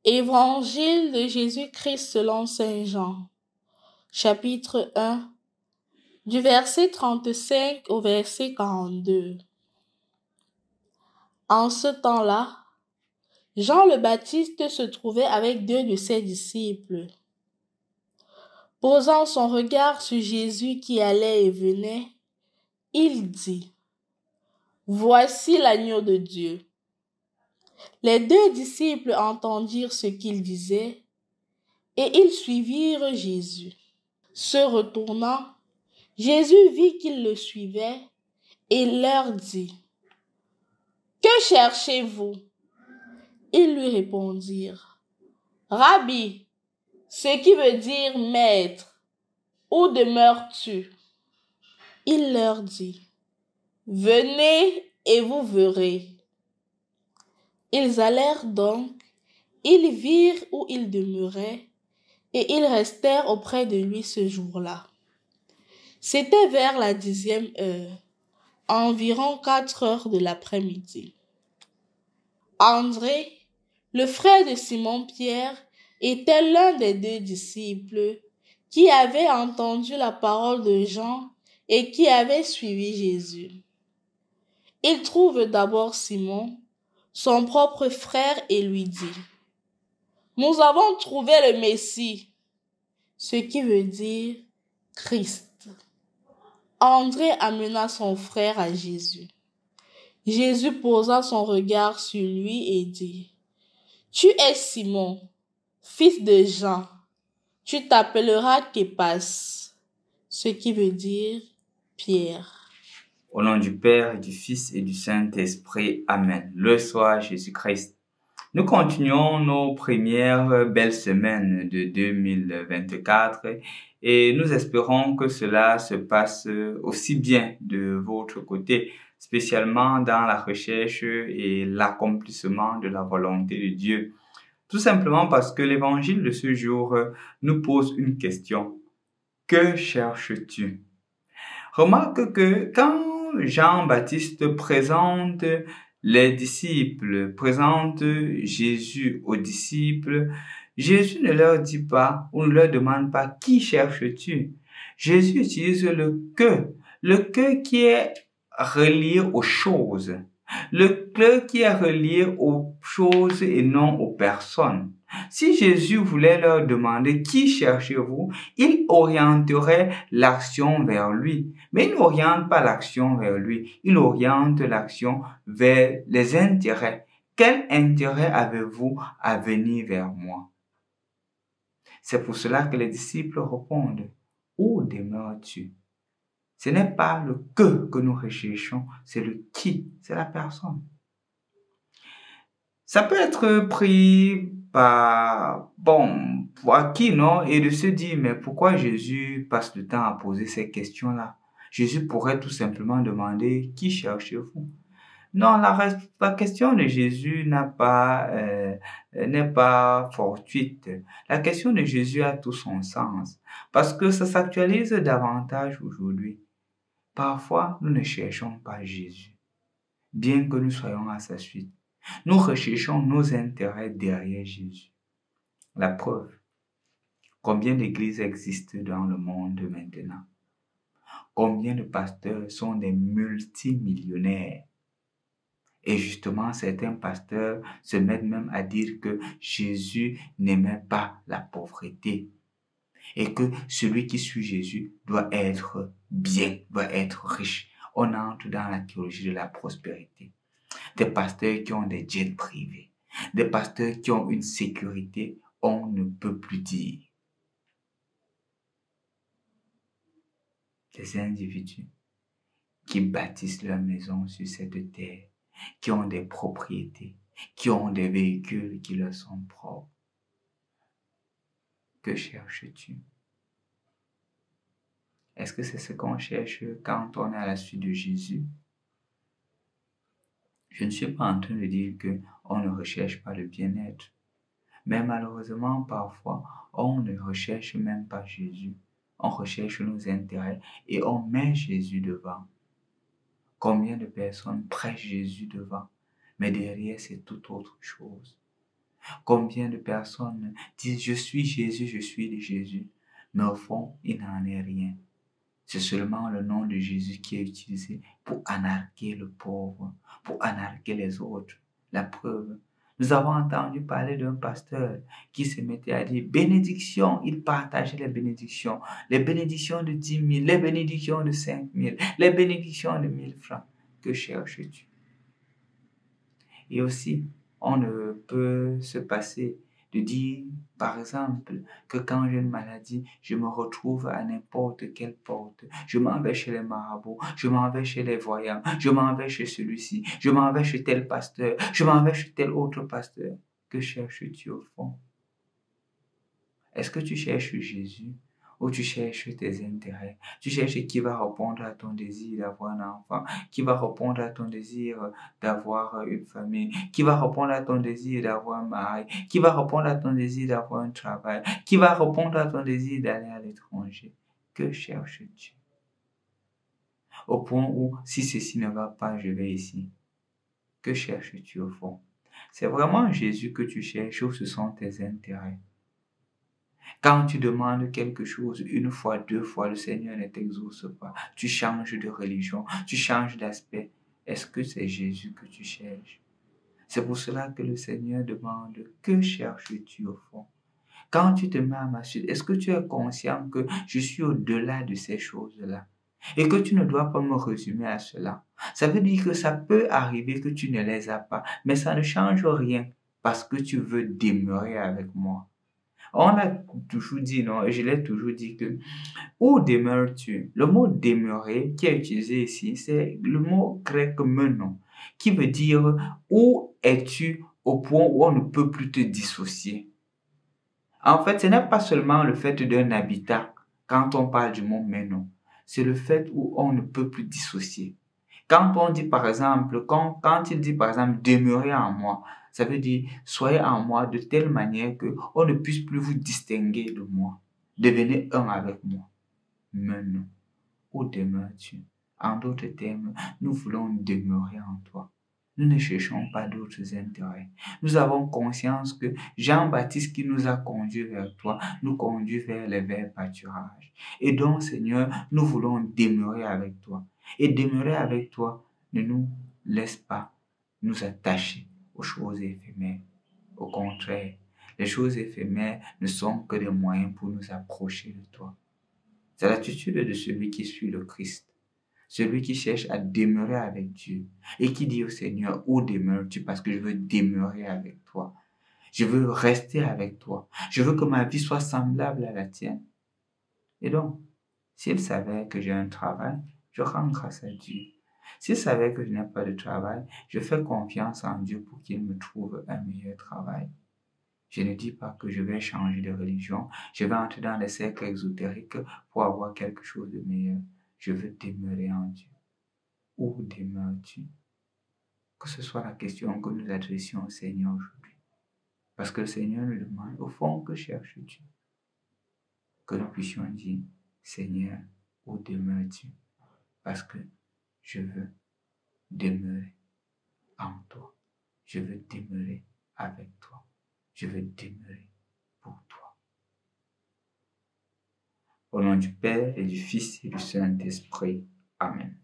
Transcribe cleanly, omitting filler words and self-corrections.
Évangile de Jésus-Christ selon saint Jean, chapitre 1, du verset 35 au verset 42. En ce temps-là, Jean le Baptiste se trouvait avec 2 de ses disciples. Posant son regard sur Jésus qui allait et venait, il dit : « Voici l'agneau de Dieu. » Les 2 disciples entendirent ce qu'il disait et ils suivirent Jésus. Se retournant, Jésus vit qu'ils le suivaient et leur dit : « Que cherchez-vous ? » Ils lui répondirent : « Rabbi, ce qui veut dire maître, où demeures-tu ? » Il leur dit : « Venez et vous verrez. » Ils allèrent donc, ils virent où il demeurait, et ils restèrent auprès de lui ce jour-là. C'était vers la 10e heure, environ 4 heures de l'après-midi. André, le frère de Simon-Pierre, était l'un des 2 disciples qui avaient entendu la parole de Jean et qui avaient suivi Jésus. Il trouve d'abord Simon, son propre frère, et lui dit : « Nous avons trouvé le Messie », ce qui veut dire Christ. André amena son frère à Jésus. Jésus posa son regard sur lui et dit : « Tu es Simon, fils de Jean. Tu t'appelleras Képhas, ce qui veut dire Pierre. » Au nom du Père, du Fils et du Saint-Esprit. Amen. Le soir, Jésus-Christ. Nous continuons nos premières belles semaines de 2024 et nous espérons que cela se passe aussi bien de votre côté, spécialement dans la recherche et l'accomplissement de la volonté de Dieu. Tout simplement parce que l'évangile de ce jour nous pose une question. Que cherches-tu? Remarque que quand Jean-Baptiste présente les disciples, présente Jésus aux disciples, Jésus ne leur dit pas ou ne leur demande pas « Qui cherches-tu » ? Jésus utilise le que qui est relié aux choses, le que qui est relié aux choses et non aux personnes. Si Jésus voulait leur demander « Qui cherchez-vous ?» il orienterait l'action vers lui. Mais il n'oriente pas l'action vers lui, il oriente l'action vers les intérêts. Quel intérêt avez-vous à venir vers moi? C'est pour cela que les disciples répondent : où demeures-tu? Ce n'est pas le que nous recherchons, c'est le qui, c'est la personne. Ça peut être pris par, pour acquis, non? Et de se dire, mais pourquoi Jésus passe le temps à poser ces questions-là? Jésus pourrait tout simplement demander, qui cherchez-vous? Non, la question de Jésus n'est pas fortuite. La question de Jésus a tout son sens, parce que ça s'actualise davantage aujourd'hui. Parfois, nous ne cherchons pas Jésus, bien que nous soyons à sa suite. Nous recherchons nos intérêts derrière Jésus. La preuve, combien d'églises existent dans le monde maintenant? Combien de pasteurs sont des multimillionnaires? Et justement, certains pasteurs se mettent même à dire que Jésus n'aimait pas la pauvreté et que celui qui suit Jésus doit être bien, doit être riche. On entre dans la théologie de la prospérité. Des pasteurs qui ont des jets privés, des pasteurs qui ont une sécurité, on ne peut plus dire. Des individus qui bâtissent leur maison sur cette terre, qui ont des propriétés, qui ont des véhicules qui leur sont propres. Que cherches-tu? Est-ce que c'est ce qu'on cherche quand on est à la suite de Jésus? Je ne suis pas en train de dire qu'on ne recherche pas le bien-être. Mais malheureusement, parfois, on ne recherche même pas Jésus. On recherche nos intérêts et on met Jésus devant. Combien de personnes prêchent Jésus devant, mais derrière, c'est toute autre chose. Combien de personnes disent je suis Jésus, je suis de Jésus, mais au fond, il n'en est rien. C'est seulement le nom de Jésus qui est utilisé pour anarquer le pauvre, pour anarquer les autres. La preuve, nous avons entendu parler d'un pasteur qui se mettait à dire bénédiction, il partageait les bénédictions de 10 000, les bénédictions de 5 000, les bénédictions de 1000 francs. Que cherches-tu? Et aussi, on ne peut se passer de dire, par exemple, que quand j'ai une maladie, je me retrouve à n'importe quelle porte. Je m'en vais chez les marabouts, je m'en vais chez les voyants, je m'en vais chez celui-ci, je m'en vais chez tel pasteur, je m'en vais chez tel autre pasteur. Que cherches-tu au fond? Est-ce que tu cherches Jésus ou tu cherches tes intérêts? Tu cherches qui va répondre à ton désir d'avoir un enfant, qui va répondre à ton désir d'avoir une famille, qui va répondre à ton désir d'avoir un mari, qui va répondre à ton désir d'avoir un travail, qui va répondre à ton désir d'aller à l'étranger. Que cherches-tu? Au point où, si ceci ne va pas, je vais ici. Que cherches-tu au fond? C'est vraiment Jésus que tu cherches ou ce sont tes intérêts? Quand tu demandes quelque chose une fois, deux fois, le Seigneur ne t'exauce pas. Tu changes de religion, tu changes d'aspect. Est-ce que c'est Jésus que tu cherches? C'est pour cela que le Seigneur demande, que cherches-tu au fond? Quand tu te mets à ma suite, est-ce que tu es conscient que je suis au-delà de ces choses-là? Et que tu ne dois pas me résumer à cela. Ça veut dire que ça peut arriver que tu ne les as pas, mais ça ne change rien parce que tu veux demeurer avec moi. On l'a toujours dit, non? Et je l'ai toujours dit que où demeures-tu? Le mot demeurer qui est utilisé ici, c'est le mot grec menon, qui veut dire où es-tu au point où on ne peut plus te dissocier. En fait, ce n'est pas seulement le fait d'un habitat quand on parle du mot menon, c'est le fait où on ne peut plus dissocier. Quand on dit par exemple, quand il dit par exemple demeurer en moi, ça veut dire soyez en moi de telle manière que on ne puisse plus vous distinguer de moi. Devenez un avec moi. Maintenant, où demeures-tu? En d'autres termes, nous voulons demeurer en toi. Nous ne cherchons pas d'autres intérêts. Nous avons conscience que Jean-Baptiste qui nous a conduits vers toi, nous conduit vers les verts pâturages. Et donc, Seigneur, nous voulons demeurer avec toi. Et demeurer avec toi ne nous laisse pas nous attacher aux choses éphémères. Au contraire, les choses éphémères ne sont que des moyens pour nous approcher de toi. C'est l'attitude de celui qui suit le Christ, celui qui cherche à demeurer avec Dieu et qui dit au Seigneur, où demeures-tu? Parce que je veux demeurer avec toi. Je veux rester avec toi. Je veux que ma vie soit semblable à la tienne. Et donc, s'il savait que j'ai un travail, je rends grâce à Dieu. S'il savait que je n'ai pas de travail, je fais confiance en Dieu pour qu'il me trouve un meilleur travail. Je ne dis pas que je vais changer de religion, je vais entrer dans les cercles exotériques pour avoir quelque chose de meilleur. Je veux demeurer en Dieu. Où demeures-tu? Que ce soit la question que nous adressions au Seigneur aujourd'hui. Parce que le Seigneur nous demande, au fond, que cherches-tu? Que nous puissions dire, Seigneur, où demeures-tu? Parce que je veux demeurer en toi. Je veux demeurer avec toi. Je veux demeurer pour toi. Au nom du Père et du Fils et du Saint-Esprit. Amen.